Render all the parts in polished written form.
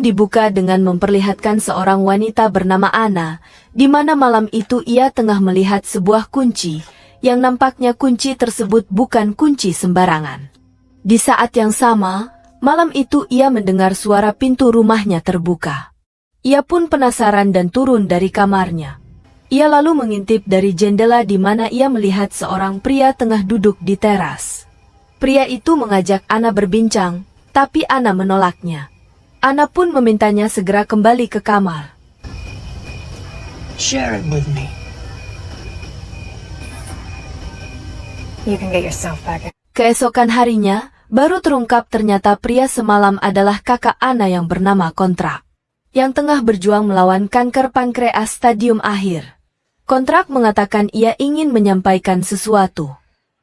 dibuka dengan memperlihatkan seorang wanita bernama Anna, di mana malam itu ia tengah melihat sebuah kunci, yang nampaknya kunci tersebut bukan kunci sembarangan. Di saat yang sama, malam itu ia mendengar suara pintu rumahnya terbuka. Ia pun penasaran dan turun dari kamarnya. Ia lalu mengintip dari jendela di mana ia melihat seorang pria tengah duduk di teras. Pria itu mengajak Anna berbincang, tapi Anna menolaknya. Anna pun memintanya segera kembali ke kamar. Share it with me. You can get yourself back. Keesokan harinya, baru terungkap ternyata pria semalam adalah kakak Anna yang bernama Kontrak, yang tengah berjuang melawan kanker pankreas stadium akhir. Kontrak mengatakan ia ingin menyampaikan sesuatu.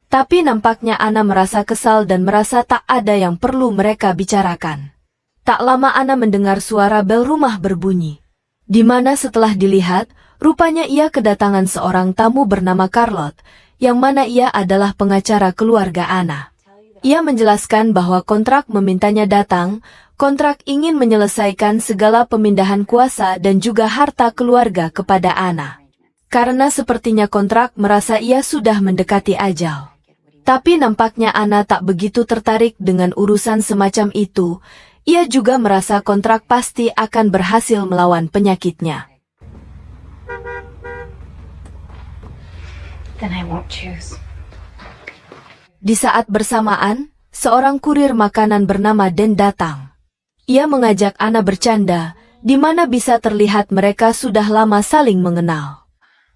Tapi nampaknya Anna merasa kesal dan merasa tak ada yang perlu mereka bicarakan. Tak lama Anna mendengar suara bel rumah berbunyi. Di mana setelah dilihat, rupanya ia kedatangan seorang tamu bernama Charlotte, yang mana ia adalah pengacara keluarga Anna. Ia menjelaskan bahwa Kontrak memintanya datang. Kontrak ingin menyelesaikan segala pemindahan kuasa dan juga harta keluarga kepada Anna. Karena sepertinya Kontrak merasa ia sudah mendekati ajal. Tapi nampaknya Anna tak begitu tertarik dengan urusan semacam itu. Ia juga merasa Kontrak pasti akan berhasil melawan penyakitnya. Then I won't choose. Di saat bersamaan, seorang kurir makanan bernama Dan datang. Ia mengajak Anna bercanda, di mana bisa terlihat mereka sudah lama saling mengenal.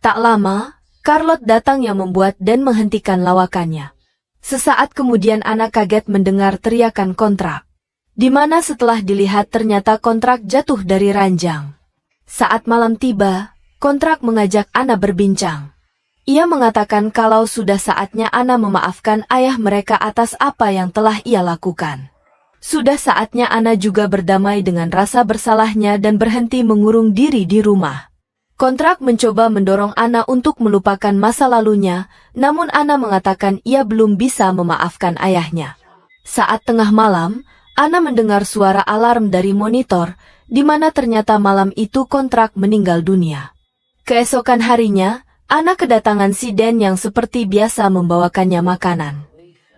Tak lama, Charlotte datang yang membuat Dan menghentikan lawakannya. Sesaat kemudian Anna kaget mendengar teriakan Kontrak. Di mana setelah dilihat ternyata Kontrak jatuh dari ranjang. Saat malam tiba, Kontrak mengajak Anna berbincang. Ia mengatakan kalau sudah saatnya Anna memaafkan ayah mereka atas apa yang telah ia lakukan. Sudah saatnya Anna juga berdamai dengan rasa bersalahnya dan berhenti mengurung diri di rumah. Kontrak mencoba mendorong Anna untuk melupakan masa lalunya, namun Anna mengatakan ia belum bisa memaafkan ayahnya. Saat tengah malam, Anna mendengar suara alarm dari monitor, di mana ternyata malam itu Kontrak meninggal dunia. Keesokan harinya, Anna kedatangan si Dan yang seperti biasa membawakannya makanan.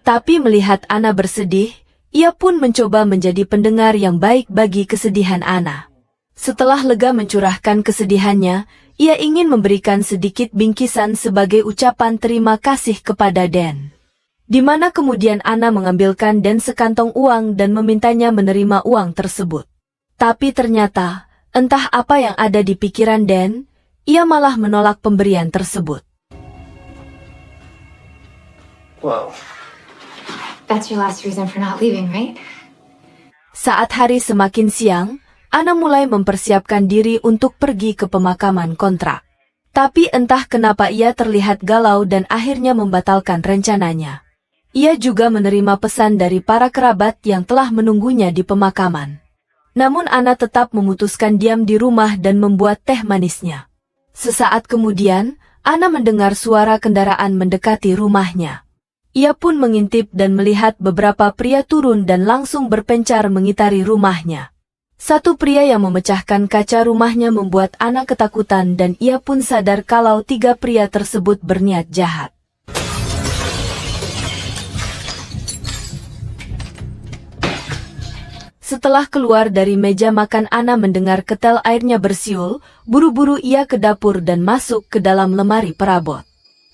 Tapi melihat Anna bersedih, ia pun mencoba menjadi pendengar yang baik bagi kesedihan Anna. Setelah lega mencurahkan kesedihannya, ia ingin memberikan sedikit bingkisan sebagai ucapan terima kasih kepada Dan. Di mana kemudian Anna mengambilkan Dan sekantong uang dan memintanya menerima uang tersebut. Tapi ternyata, entah apa yang ada di pikiran Dan, ia malah menolak pemberian tersebut. Whoa. That's your last reason for not leaving, right? Saat hari semakin siang, Anna mulai mempersiapkan diri untuk pergi ke pemakaman Kontrak. Tapi entah kenapa ia terlihat galau dan akhirnya membatalkan rencananya. Ia juga menerima pesan dari para kerabat yang telah menunggunya di pemakaman. Namun Anna tetap memutuskan diam di rumah dan membuat teh manisnya. Sesaat kemudian, Anna mendengar suara kendaraan mendekati rumahnya. Ia pun mengintip dan melihat beberapa pria turun dan langsung berpencar mengitari rumahnya. Satu pria yang memecahkan kaca rumahnya membuat Anna ketakutan dan ia pun sadar kalau tiga pria tersebut berniat jahat. Setelah keluar dari meja makan, Anna mendengar ketel airnya bersiul, buru-buru ia ke dapur dan masuk ke dalam lemari perabot.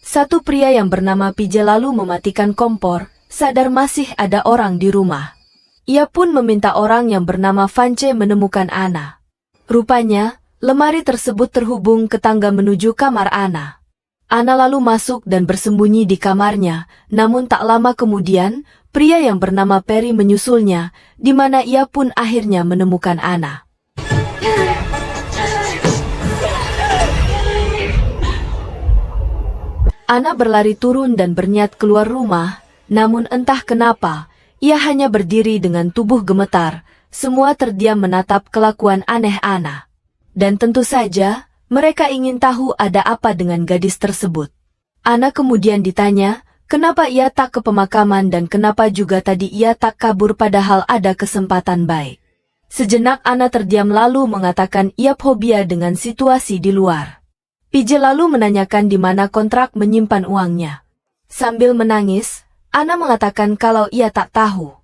Satu pria yang bernama PJ lalu mematikan kompor, sadar masih ada orang di rumah. Ia pun meminta orang yang bernama Vance menemukan Anna. Rupanya, lemari tersebut terhubung ke tangga menuju kamar Anna. Anna lalu masuk dan bersembunyi di kamarnya, namun tak lama kemudian, pria yang bernama Perry menyusulnya, di mana ia pun akhirnya menemukan Anna. Anna berlari turun dan berniat keluar rumah, namun entah kenapa, ia hanya berdiri dengan tubuh gemetar, semua terdiam menatap kelakuan aneh Anna. Dan tentu saja, mereka ingin tahu ada apa dengan gadis tersebut. Anna kemudian ditanya, kenapa ia tak ke pemakaman dan kenapa juga tadi ia tak kabur padahal ada kesempatan baik. Sejenak Ana terdiam lalu mengatakan ia fobia dengan situasi di luar. PJ lalu menanyakan di mana kontrak menyimpan uangnya. Sambil menangis, Ana mengatakan kalau ia tak tahu.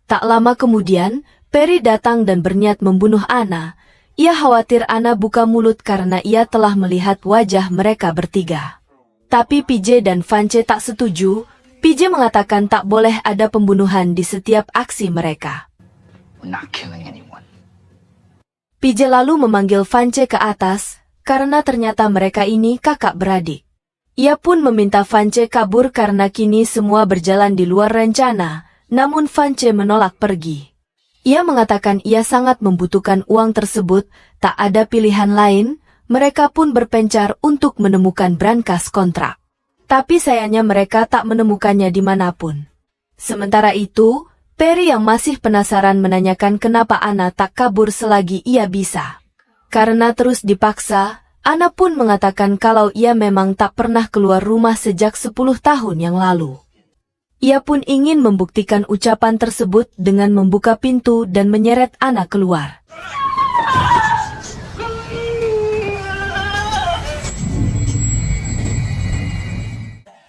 Tak lama kemudian, Perry datang dan berniat membunuh Ana. Ia khawatir Ana buka mulut karena ia telah melihat wajah mereka bertiga. Tapi PJ dan Vance tak setuju. PJ mengatakan tak boleh ada pembunuhan di setiap aksi mereka. We're not killing anyone. PJ lalu memanggil Vance ke atas, karena ternyata mereka ini kakak beradik. Ia pun meminta Vance kabur karena kini semua berjalan di luar rencana, namun Vance menolak pergi. Ia mengatakan ia sangat membutuhkan uang tersebut, tak ada pilihan lain, mereka pun berpencar untuk menemukan brankas kontrak. Tapi sayangnya mereka tak menemukannya dimanapun. Sementara itu, Perry yang masih penasaran menanyakan kenapa Ana tak kabur selagi ia bisa. Karena terus dipaksa, Ana pun mengatakan kalau ia memang tak pernah keluar rumah sejak 10 tahun yang lalu. Ia pun ingin membuktikan ucapan tersebut dengan membuka pintu dan menyeret Ana keluar.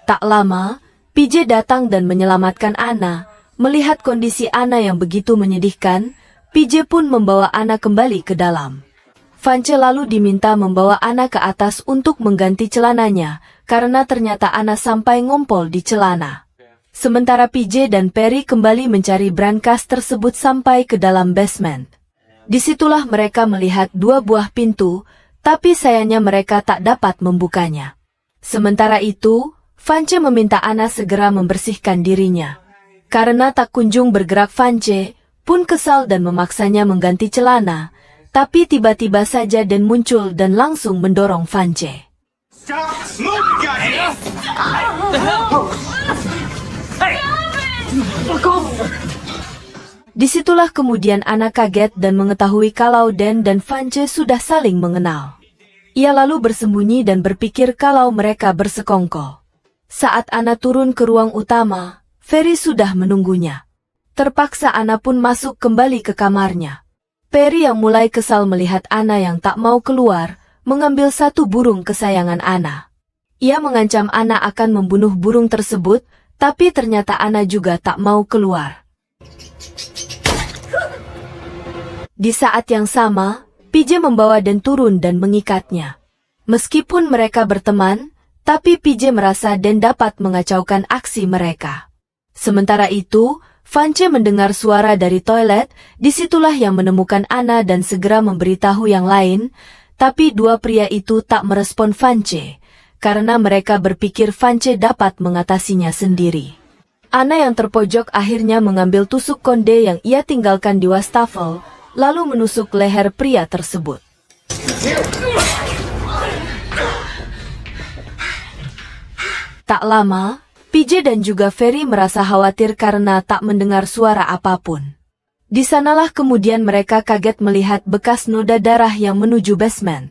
Tak lama, PJ datang dan menyelamatkan Ana. Melihat kondisi Ana yang begitu menyedihkan, PJ pun membawa Ana kembali ke dalam. Vance lalu diminta membawa Ana ke atas untuk mengganti celananya, karena ternyata Ana sampai ngompol di celana. Sementara PJ dan Perry kembali mencari brankas tersebut sampai ke dalam basement. Disitulah mereka melihat 2 buah pintu, tapi sayangnya mereka tak dapat membukanya. Sementara itu, Vance meminta Ana segera membersihkan dirinya. Karena tak kunjung bergerak, Vance pun kesal dan memaksanya mengganti celana, tapi tiba-tiba saja Dan muncul dan langsung mendorong Vance. Stop moving, goddamn! Disitulah kemudian Ana kaget dan mengetahui kalau Dan dan Vance sudah saling mengenal. Ia lalu bersembunyi dan berpikir kalau mereka bersekongkol. Saat Ana turun ke ruang utama, Perry sudah menunggunya. Terpaksa Ana pun masuk kembali ke kamarnya. Perry yang mulai kesal melihat Ana yang tak mau keluar, mengambil satu burung kesayangan Ana. Ia mengancam Ana akan membunuh burung tersebut, tapi ternyata Ana juga tak mau keluar. Di saat yang sama, PJ membawa Dan turun dan mengikatnya. Meskipun mereka berteman, tapi PJ merasa Dan dapat mengacaukan aksi mereka. Sementara itu, Vance mendengar suara dari toilet, disitulah yang menemukan Ana dan segera memberitahu yang lain, tapi 2 pria itu tak merespon Vance, karena mereka berpikir Vance dapat mengatasinya sendiri. Ana yang terpojok akhirnya mengambil tusuk konde yang ia tinggalkan di wastafel, lalu menusuk leher pria tersebut. Tak lama, PJ dan juga Perry merasa khawatir karena tak mendengar suara apapun. Di sanalah kemudian mereka kaget melihat bekas noda darah yang menuju basement.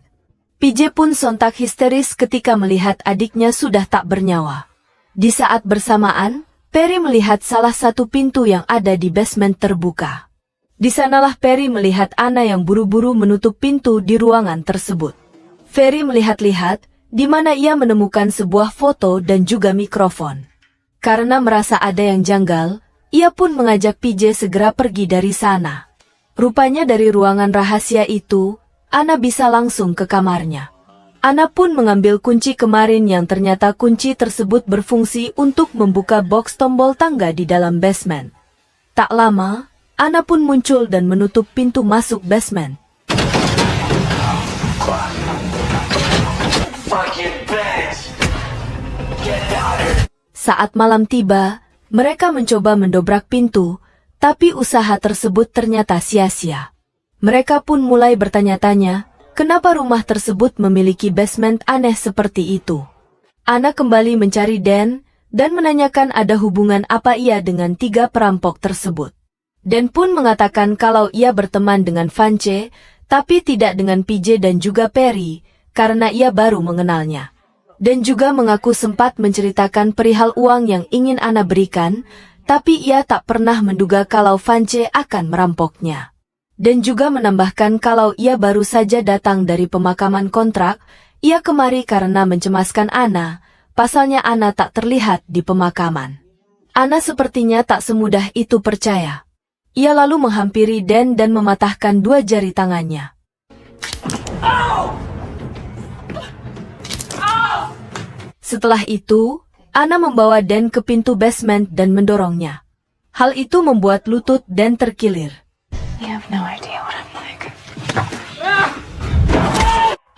PJ pun sontak histeris ketika melihat adiknya sudah tak bernyawa. Di saat bersamaan, Perry melihat salah satu pintu yang ada di basement terbuka. Di sanalah Perry melihat Ana yang buru-buru menutup pintu di ruangan tersebut. Perry melihat-lihat, di mana ia menemukan sebuah foto dan juga mikrofon. Karena merasa ada yang janggal, ia pun mengajak PJ segera pergi dari sana. Rupanya dari ruangan rahasia itu, Ana bisa langsung ke kamarnya. Ana pun mengambil kunci kemarin yang ternyata kunci tersebut berfungsi untuk membuka box tombol tangga di dalam basement. Tak lama, Ana pun muncul dan menutup pintu masuk basement. Saat malam tiba, mereka mencoba mendobrak pintu, tapi usaha tersebut ternyata sia-sia. Mereka pun mulai bertanya-tanya, kenapa rumah tersebut memiliki basement aneh seperti itu. Ana kembali mencari Dan, dan menanyakan ada hubungan apa ia dengan 3 perampok tersebut. Dan pun mengatakan kalau ia berteman dengan Vance, tapi tidak dengan PJ dan juga Perry, karena ia baru mengenalnya. Dan juga mengaku sempat menceritakan perihal uang yang ingin Ana berikan, tapi ia tak pernah menduga kalau Vance akan merampoknya. Dan juga menambahkan kalau ia baru saja datang dari pemakaman kontrak, ia kemari karena mencemaskan Anna, pasalnya Anna tak terlihat di pemakaman. Anna sepertinya tak semudah itu percaya. Ia lalu menghampiri Dan dan mematahkan 2 jari tangannya. Setelah itu, Anna membawa Dan ke pintu basement dan mendorongnya. Hal itu membuat lutut Dan terkilir. You have no idea what I'm like.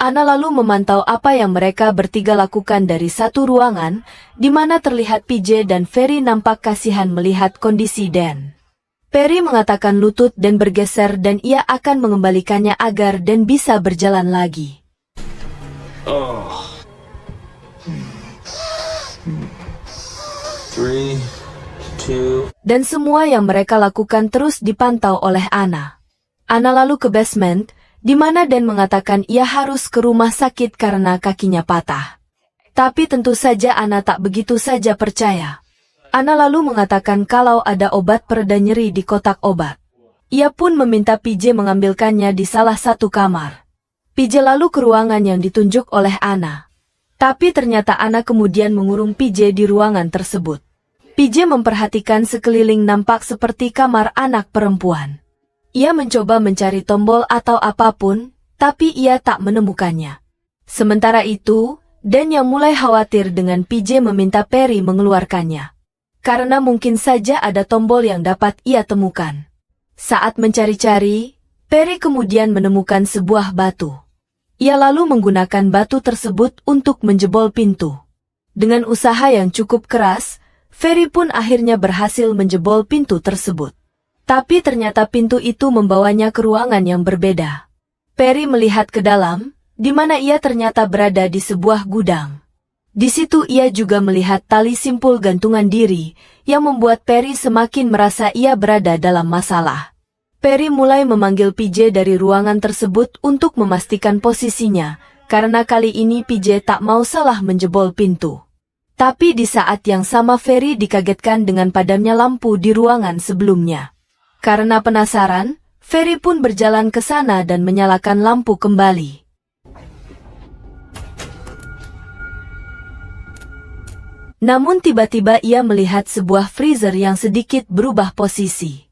Anna lalu memantau apa yang mereka bertiga lakukan dari satu ruangan, di mana terlihat PJ dan Ferry nampak kasihan melihat kondisi Dan. Perry mengatakan lutut Dan bergeser dan ia akan mengembalikannya agar Dan bisa berjalan lagi. Oh. 3, 2. Dan semua yang mereka lakukan terus dipantau oleh Anna. Anna lalu ke basement, di mana Dan mengatakan ia harus ke rumah sakit karena kakinya patah. Tapi tentu saja Anna tak begitu saja percaya. Anna lalu mengatakan kalau ada obat pereda nyeri di kotak obat. Ia pun meminta PJ mengambilkannya di salah satu kamar. PJ lalu ke ruangan yang ditunjuk oleh Anna. Tapi ternyata Anna kemudian mengurung PJ di ruangan tersebut. PJ memperhatikan sekeliling nampak seperti kamar anak perempuan. Ia mencoba mencari tombol atau apapun, tapi ia tak menemukannya. Sementara itu, Dan yang mulai khawatir dengan PJ meminta Perry mengeluarkannya. Karena mungkin saja ada tombol yang dapat ia temukan. Saat mencari-cari, Perry kemudian menemukan sebuah batu. Ia lalu menggunakan batu tersebut untuk menjebol pintu. Dengan usaha yang cukup keras, Ferry pun akhirnya berhasil menjebol pintu tersebut. Tapi ternyata pintu itu membawanya ke ruangan yang berbeda. Perry melihat ke dalam, di mana ia ternyata berada di sebuah gudang. Di situ ia juga melihat tali simpul gantungan diri, yang membuat Perry semakin merasa ia berada dalam masalah. Perry mulai memanggil PJ dari ruangan tersebut untuk memastikan posisinya, karena kali ini PJ tak mau salah menjebol pintu. Tapi di saat yang sama Ferry dikagetkan dengan padamnya lampu di ruangan sebelumnya. Karena penasaran, Ferry pun berjalan ke sana dan menyalakan lampu kembali. Namun tiba-tiba ia melihat sebuah freezer yang sedikit berubah posisi.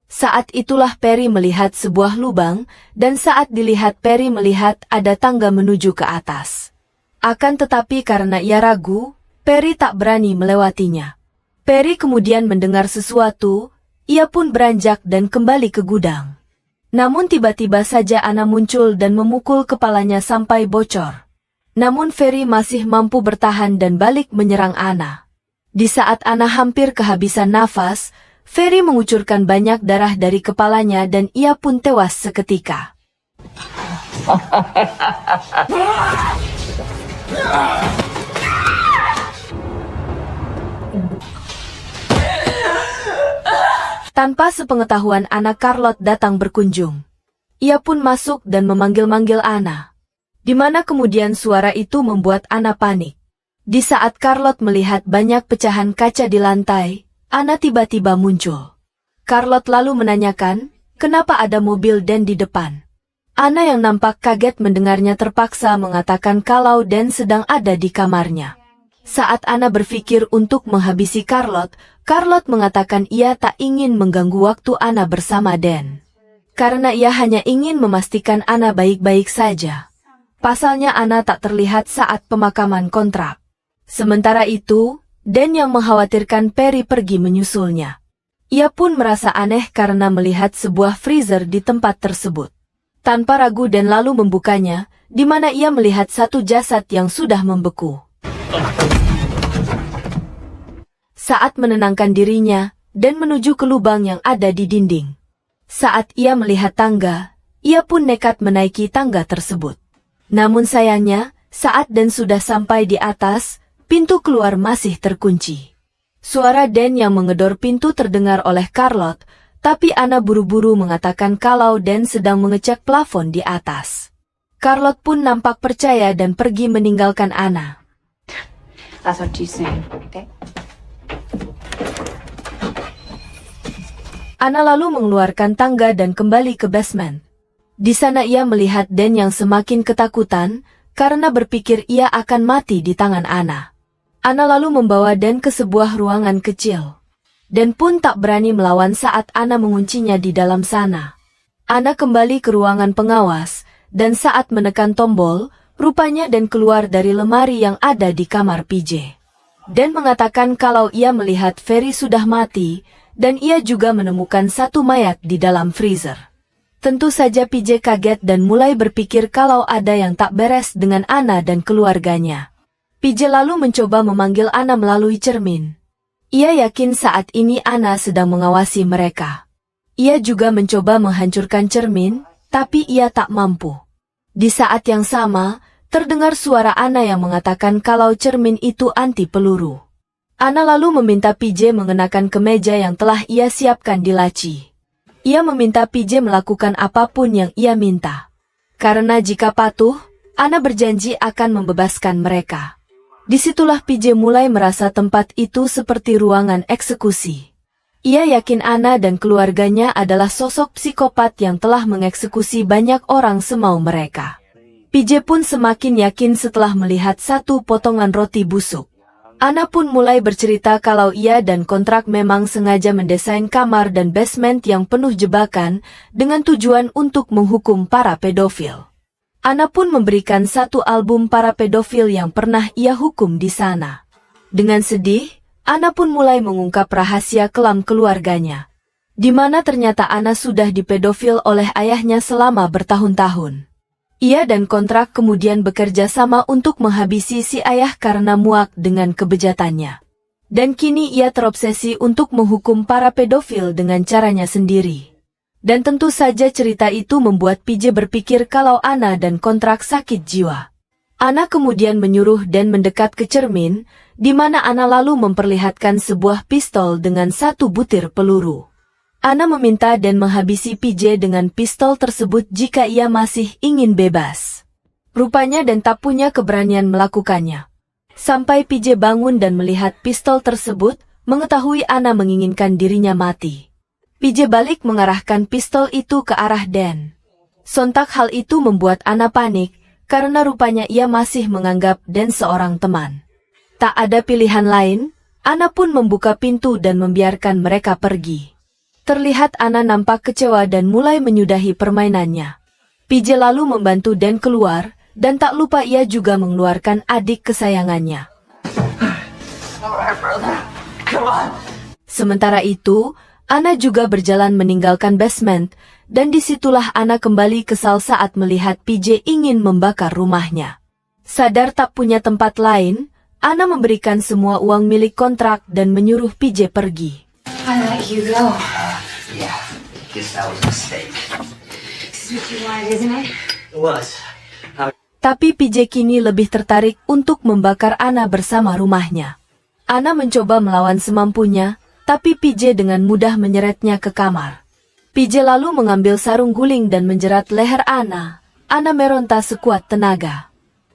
Saat itulah Perry melihat sebuah lubang, dan saat dilihat Perry melihat ada tangga menuju ke atas. Akan tetapi karena ia ragu, Perry tak berani melewatinya. Perry kemudian mendengar sesuatu, ia pun beranjak dan kembali ke gudang. Namun tiba-tiba saja Anna muncul dan memukul kepalanya sampai bocor. Namun Ferry masih mampu bertahan dan balik menyerang Anna. Di saat Anna hampir kehabisan nafas, Ferry mengucurkan banyak darah dari kepalanya dan ia pun tewas seketika. Tanpa sepengetahuan Anna, Charlotte datang berkunjung. Ia pun masuk dan memanggil-manggil Anna. Di mana kemudian suara itu membuat Anna panik. Di saat Charlotte melihat banyak pecahan kaca di lantai, Anna tiba-tiba muncul. Charlotte lalu menanyakan, kenapa ada mobil Dan di depan. Anna yang nampak kaget mendengarnya terpaksa mengatakan kalau Dan sedang ada di kamarnya. Saat Anna berpikir untuk menghabisi Charlotte, Charlotte mengatakan ia tak ingin mengganggu waktu Anna bersama Dan. Karena ia hanya ingin memastikan Anna baik-baik saja. Pasalnya Anna tak terlihat saat pemakaman kontrak. Sementara itu, Dan yang mengkhawatirkan Perry pergi menyusulnya. Ia pun merasa aneh karena melihat sebuah freezer di tempat tersebut. Tanpa ragu Dan lalu membukanya, di mana ia melihat satu jasad yang sudah membeku. Saat menenangkan dirinya, Dan menuju ke lubang yang ada di dinding. Saat ia melihat tangga, ia pun nekat menaiki tangga tersebut. Namun sayangnya, saat Dan sudah sampai di atas, pintu keluar masih terkunci. Suara Dan yang mengedor pintu terdengar oleh Charlotte, tapi Anna buru-buru mengatakan kalau Dan sedang mengecek plafon di atas. Charlotte pun nampak percaya dan pergi meninggalkan Anna. I'll talk to you soon, okay? Ana lalu mengeluarkan tangga dan kembali ke basement. Di sana ia melihat Dan yang semakin ketakutan, karena berpikir ia akan mati di tangan Ana. Ana lalu membawa Dan ke sebuah ruangan kecil. Dan pun tak berani melawan saat Ana menguncinya di dalam sana. Ana kembali ke ruangan pengawas, dan saat menekan tombol, rupanya Dan keluar dari lemari yang ada di kamar PJ. Dan mengatakan kalau ia melihat Ferry sudah mati, dan ia juga menemukan satu mayat di dalam freezer. Tentu saja PJ kaget dan mulai berpikir kalau ada yang tak beres dengan Ana dan keluarganya. PJ lalu mencoba memanggil Ana melalui cermin. Ia yakin saat ini Ana sedang mengawasi mereka. Ia juga mencoba menghancurkan cermin, tapi ia tak mampu. Di saat yang sama, terdengar suara Ana yang mengatakan kalau cermin itu anti peluru. Ana lalu meminta PJ mengenakan kemeja yang telah ia siapkan di laci. Ia meminta PJ melakukan apapun yang ia minta. Karena jika patuh, Ana berjanji akan membebaskan mereka. Disitulah PJ mulai merasa tempat itu seperti ruangan eksekusi. Ia yakin Ana dan keluarganya adalah sosok psikopat yang telah mengeksekusi banyak orang semau mereka. PJ pun semakin yakin setelah melihat satu potongan roti busuk. Ana pun mulai bercerita kalau ia dan kontrak memang sengaja mendesain kamar dan basement yang penuh jebakan dengan tujuan untuk menghukum para pedofil. Ana pun memberikan satu album para pedofil yang pernah ia hukum di sana. Dengan sedih, Ana pun mulai mengungkap rahasia kelam keluarganya, di mana ternyata Ana sudah dipedofil oleh ayahnya selama bertahun-tahun. Ia dan kontrak kemudian bekerja sama untuk menghabisi si ayah karena muak dengan kebejatannya. Dan kini ia terobsesi untuk menghukum para pedofil dengan caranya sendiri. Dan tentu saja cerita itu membuat PJ berpikir kalau Ana dan kontrak sakit jiwa. Ana kemudian menyuruh Dan mendekat ke cermin, di mana Ana lalu memperlihatkan sebuah pistol dengan satu butir peluru. Ana meminta Dan menghabisi PJ dengan pistol tersebut jika ia masih ingin bebas. Rupanya Dan tak punya keberanian melakukannya. Sampai PJ bangun dan melihat pistol tersebut, mengetahui Ana menginginkan dirinya mati. PJ balik mengarahkan pistol itu ke arah Dan. Sontak hal itu membuat Ana panik, karena rupanya ia masih menganggap Dan seorang teman. Tak ada pilihan lain, Ana pun membuka pintu dan membiarkan mereka pergi. Terlihat Ana nampak kecewa dan mulai menyudahi permainannya. PJ lalu membantu Dan keluar, dan tak lupa ia juga mengeluarkan adik kesayangannya. Sementara itu, Ana juga berjalan meninggalkan basement, dan disitulah Ana kembali kesal saat melihat PJ ingin membakar rumahnya. Sadar tak punya tempat lain, Ana memberikan semua uang milik kontrak dan menyuruh PJ pergi. I let you go. Yeah, guess that was a mistake. This is what you wanted, isn't it? It was. Tapi PJ kini lebih tertarik untuk membakar Ana bersama rumahnya. Ana mencoba melawan semampunya, tapi PJ dengan mudah menyeretnya ke kamar. PJ lalu mengambil sarung guling dan menjerat leher Ana. Ana meronta sekuat tenaga.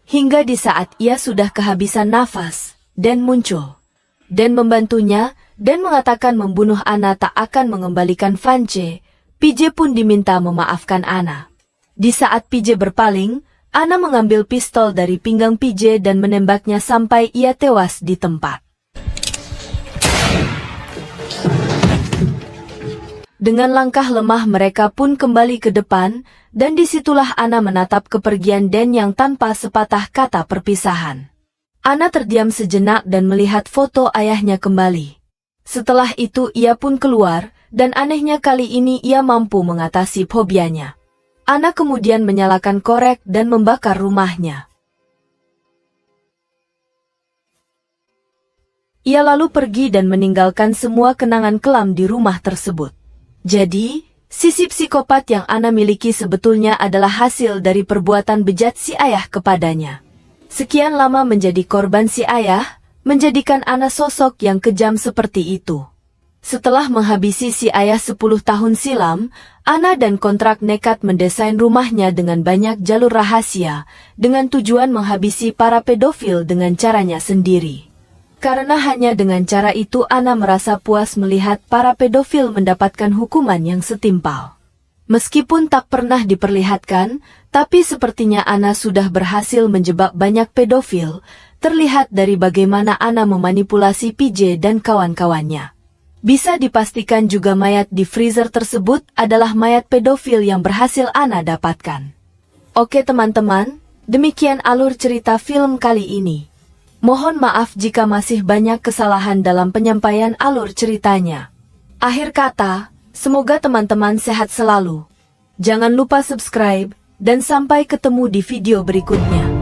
Hingga di saat ia sudah kehabisan nafas, Dan muncul. Dan membantunya, dan mengatakan membunuh Ana tak akan mengembalikan Vance. PJ pun diminta memaafkan Ana. Di saat PJ berpaling, Ana mengambil pistol dari pinggang PJ dan menembaknya sampai ia tewas di tempat. Dengan langkah lemah mereka pun kembali ke depan, dan disitulah Ana menatap kepergian Dan yang tanpa sepatah kata perpisahan. Ana terdiam sejenak dan melihat foto ayahnya kembali. Setelah itu ia pun keluar, dan anehnya kali ini ia mampu mengatasi fobianya. Ana kemudian menyalakan korek dan membakar rumahnya. Ia lalu pergi dan meninggalkan semua kenangan kelam di rumah tersebut. Jadi, sisi psikopat yang Ana miliki sebetulnya adalah hasil dari perbuatan bejat si ayah kepadanya. Sekian lama menjadi korban si ayah, menjadikan Ana sosok yang kejam seperti itu. Setelah menghabisi si ayah 10 tahun silam, Ana dan kontrak nekat mendesain rumahnya dengan banyak jalur rahasia, dengan tujuan menghabisi para pedofil dengan caranya sendiri. Karena hanya dengan cara itu Ana merasa puas melihat para pedofil mendapatkan hukuman yang setimpal. Meskipun tak pernah diperlihatkan, tapi sepertinya Ana sudah berhasil menjebak banyak pedofil, terlihat dari bagaimana Ana memanipulasi PJ dan kawan-kawannya. Bisa dipastikan juga mayat di freezer tersebut adalah mayat pedofil yang berhasil Ana dapatkan. Oke teman-teman, demikian alur cerita film kali ini. Mohon maaf jika masih banyak kesalahan dalam penyampaian alur ceritanya. Akhir kata, semoga teman-teman sehat selalu. Jangan lupa subscribe, dan sampai ketemu di video berikutnya.